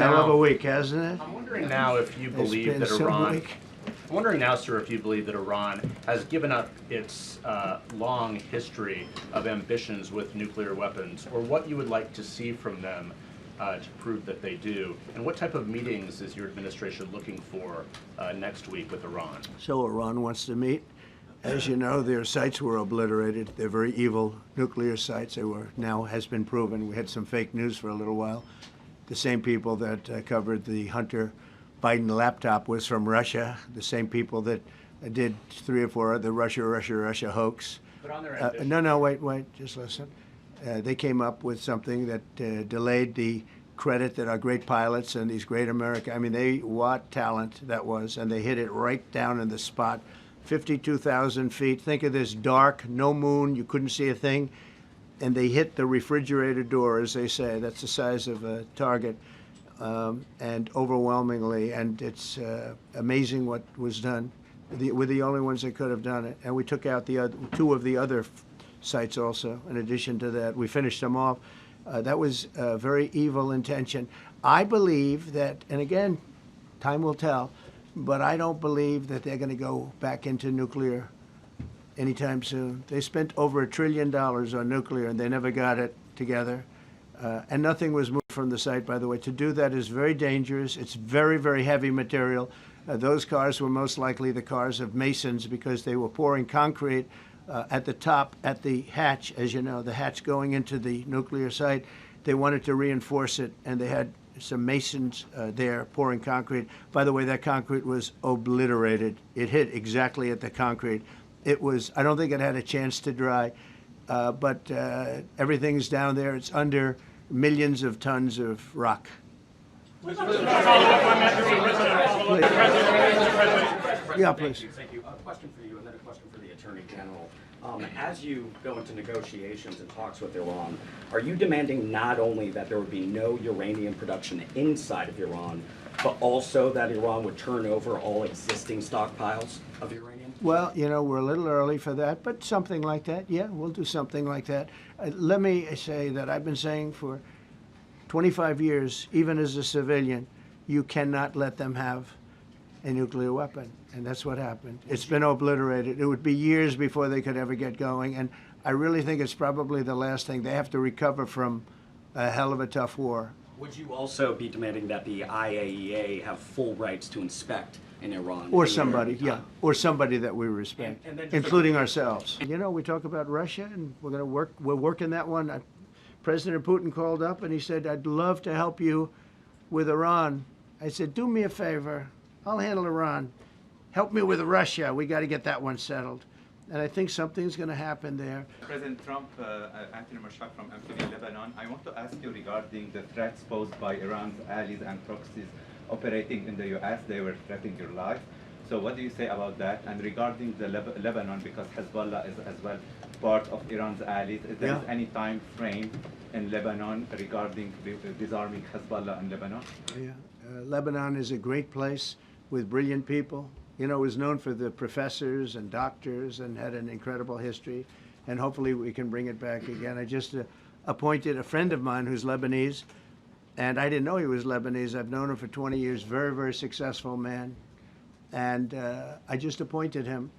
hell of a week, hasn't it? I'm wondering now if you believe that Iran. I'm wondering now, sir, if you believe that Iran has given up its long history of ambitions with nuclear weapons, or what you would like to see from them to prove that they do, and what type of meetings is your administration looking for next week with Iran? So Iran wants to meet. As you know, their sites were obliterated. They're very evil nuclear sites. They were, now has been proven. We had some fake news for a little while. The same people that covered the Hunter Biden laptop was from Russia. The same people that did 3 or 4 of the Russia hoax. But on their No, wait, just listen. They came up with something that delayed the credit that our great pilots and these great what talent that was, and they hit it right down in the spot. 52,000 feet. Think of this dark, no moon, you couldn't see a thing, and they hit the refrigerator door, as they say. That's the size of a target, and overwhelmingly, and it's amazing what was done. We're the only ones that could have done it, and we took out the 2 of the other sites also. In addition to that, we finished them off. That was a very evil intention. I believe that, and again, time will tell, but I don't believe that they're going to go back into nuclear anytime soon. They spent over $1 trillion on nuclear, and they never got it together. And nothing was moved from the site, by the way. To do that is very dangerous. It's very, very heavy material. Those cars were most likely the cars of masons because they were pouring concrete at the top, at the hatch, as you know, the hatch going into the nuclear site. They wanted to reinforce it, and they had some masons there pouring concrete. By the way, that concrete was obliterated. It hit exactly at the concrete. It was, I don't think it had a chance to dry, but everything's down there. It's under millions of tons of rock. Yeah, please. Thank you. A question for you and then a question for the Attorney General. As you go into negotiations and talks with Iran, are you demanding not only that there would be no uranium production inside of Iran, but also that Iran would turn over all existing stockpiles of uranium? Well, you know, we're a little early for that, but something like that, yeah, we'll do something like that. Let me say that I've been saying for 25 years, even as a civilian, you cannot let them have a nuclear weapon. And that's what happened. It's been obliterated. It would be years before they could ever get going. And I really think it's probably the last thing. They have to recover from a hell of a tough war. Would you also be demanding that the IAEA have full rights to inspect in Iran? Or somebody, yeah, or somebody that we respect, and including ourselves. You know, we talk about Russia, and we're working that one. President Putin called up and he said, I'd love to help you with Iran. I said, do me a favor. I'll handle Iran. Help me with Russia. We got to get that one settled. And I think something's going to happen there. President Trump, Anthony Marshak from MTV Lebanon, I want to ask you regarding the threats posed by Iran's allies and proxies operating in the U.S. They were threatening your life. So what do you say about that? And regarding the Lebanon, because Hezbollah is as well part of Iran's allies, is there any time frame in Lebanon regarding disarming Hezbollah in Lebanon? Yeah, Lebanon is a great place with brilliant people. You know, it was known for the professors and doctors and had an incredible history. And hopefully we can bring it back again. I just appointed a friend of mine who's Lebanese, and I didn't know he was Lebanese. I've known him for 20 years, very, very successful man. And I just appointed him.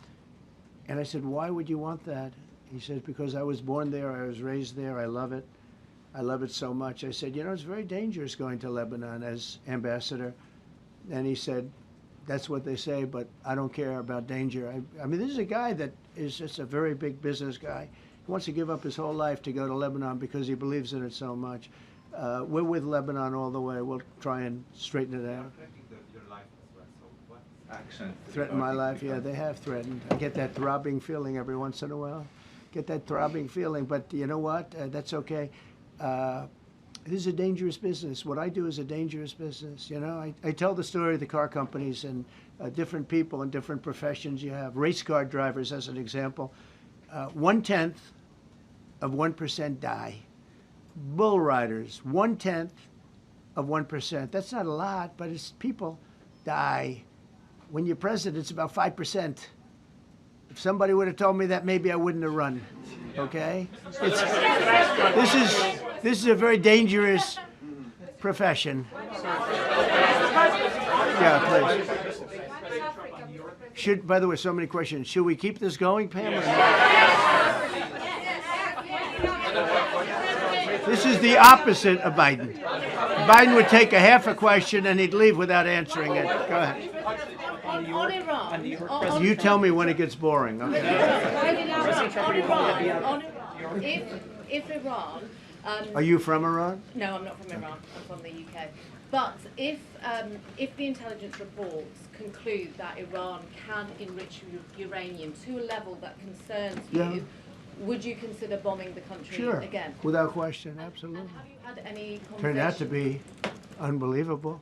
And I said, why would you want that? He says, because I was born there, I was raised there, I love it. I love it so much. I said, you know, it's very dangerous going to Lebanon as ambassador. And he said, that's what they say, but I don't care about danger. I mean, this is a guy that is just a very big business guy. He wants to give up his whole life to go to Lebanon because he believes in it so much. We're with Lebanon all the way. We'll try and straighten it out. Your life as well. So what action? Threaten my life? Yeah, they have threatened. I get that throbbing feeling every once in a while. Get that throbbing feeling, but you know what? That's okay. This is a dangerous business. What I do is a dangerous business. You know, I tell the story of the car companies and different people in different professions you have. Race car drivers, as an example. 1/10 of 1% die. Bull riders, 1/10 of 1%. That's not a lot, but it's people die. When you're president, it's about 5%. If somebody would have told me that, maybe I wouldn't have run. Okay? This is a very dangerous profession. Yeah, please. By the way, so many questions. Should we keep this going, Pam? Or not? This is the opposite of Biden. Biden would take a half a question and he'd leave without answering it. Go ahead. On Iran. You tell me when it gets boring. Okay. If Iran. Are you from Iran? No, I'm not from Iran. I'm from the UK. But if the intelligence reports conclude that Iran can enrich uranium to a level that concerns you, would you consider bombing the country again? Without question, absolutely. And have you had any conversations? Turned out to be unbelievable.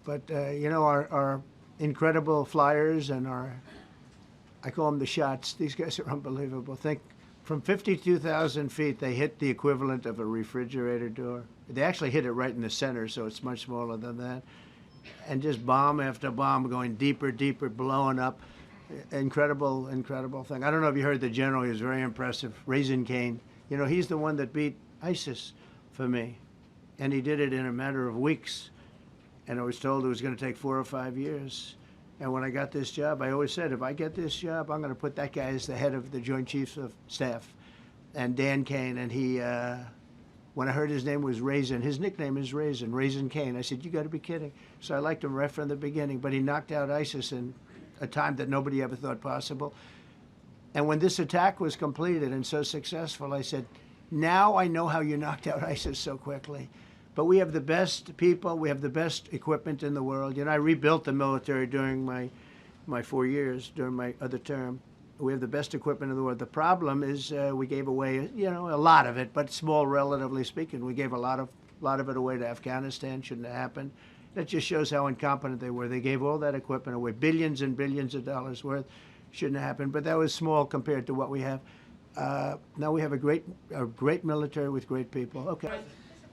But, you know, our incredible flyers and I call them the shots, these guys are unbelievable. Think, from 52,000 feet, they hit the equivalent of a refrigerator door. They actually hit it right in the center, so it's much smaller than that. And just bomb after bomb going deeper, deeper, blowing up. Incredible, incredible thing. I don't know if you heard the general, he was very impressive. Raisin Kane, you know, he's the one that beat ISIS for me. And he did it in a matter of weeks. And I was told it was going to take 4 or 5 years. And when I got this job, I always said, if I get this job, I'm going to put that guy as the head of the Joint Chiefs of Staff. And Dan Kane, and he, when I heard his name was Raisin, his nickname is Raisin Kane. I said, you got to be kidding. So I liked him right from the beginning. But he knocked out ISIS in a time that nobody ever thought possible. And when this attack was completed and so successful, I said, now I know how you knocked out ISIS so quickly. But we have the best people, we have the best equipment in the world. You know, I rebuilt the military during my 4 years, during my other term. We have the best equipment in the world. The problem is we gave away, you know, a lot of it, but small relatively speaking. We gave a lot of it away to Afghanistan. Shouldn't have happened. That just shows how incompetent they were. They gave all that equipment away, billions and billions of dollars worth. Shouldn't have happened, but that was small compared to what we have. Now we have a great military with great people. Okay.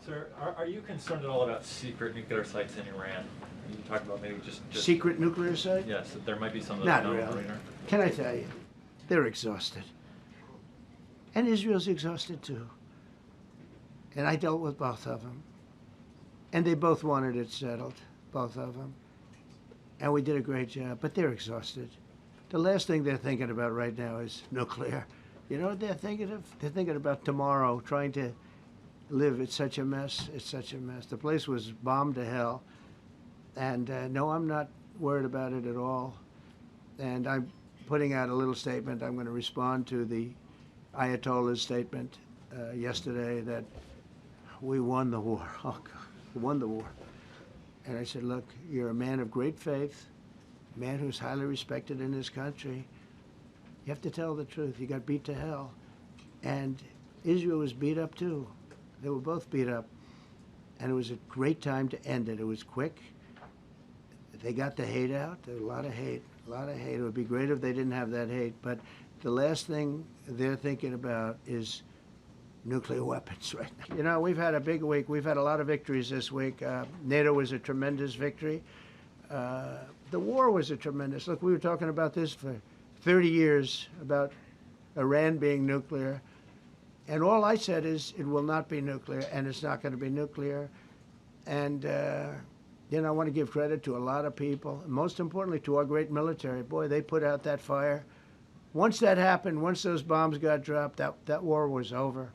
Sir, are you concerned at all about secret nuclear sites in Iran? You talked about maybe just secret nuclear sites? Yes, that there might be some that Not are really. Can I tell you? They're exhausted. And Israel's exhausted too. And I dealt with both of them. And they both wanted it settled, both of them. And we did a great job, but they're exhausted. The last thing they're thinking about right now is nuclear. You know what they're thinking of? They're thinking about tomorrow, trying to live. It's such a mess. It's such a mess. The place was bombed to hell. And no, I'm not worried about it at all. And I'm putting out a little statement. I'm going to respond to the Ayatollah's statement yesterday that we won the war. Oh, God, we won the war. And I said, look, you're a man of great faith, a man who's highly respected in this country. You have to tell the truth. You got beat to hell. And Israel was beat up too. They were both beat up. And it was a great time to end it. It was quick. They got the hate out. There was a lot of hate, a lot of hate. It would be great if they didn't have that hate. But the last thing they're thinking about is nuclear weapons right now. You know, we've had a big week. We've had a lot of victories this week. NATO was a tremendous victory. The war was a tremendous. Look, we were talking about this for 30 years, about Iran being nuclear. And all I said is it will not be nuclear, and it's not going to be nuclear. And, you know, I want to give credit to a lot of people, and most importantly to our great military. Boy, they put out that fire. Once that happened, once those bombs got dropped, that war was over.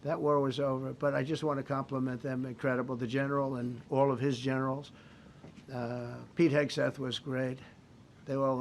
That war was over. But I just want to compliment them. Incredible. The general and all of his generals. Pete Hegseth was great. They all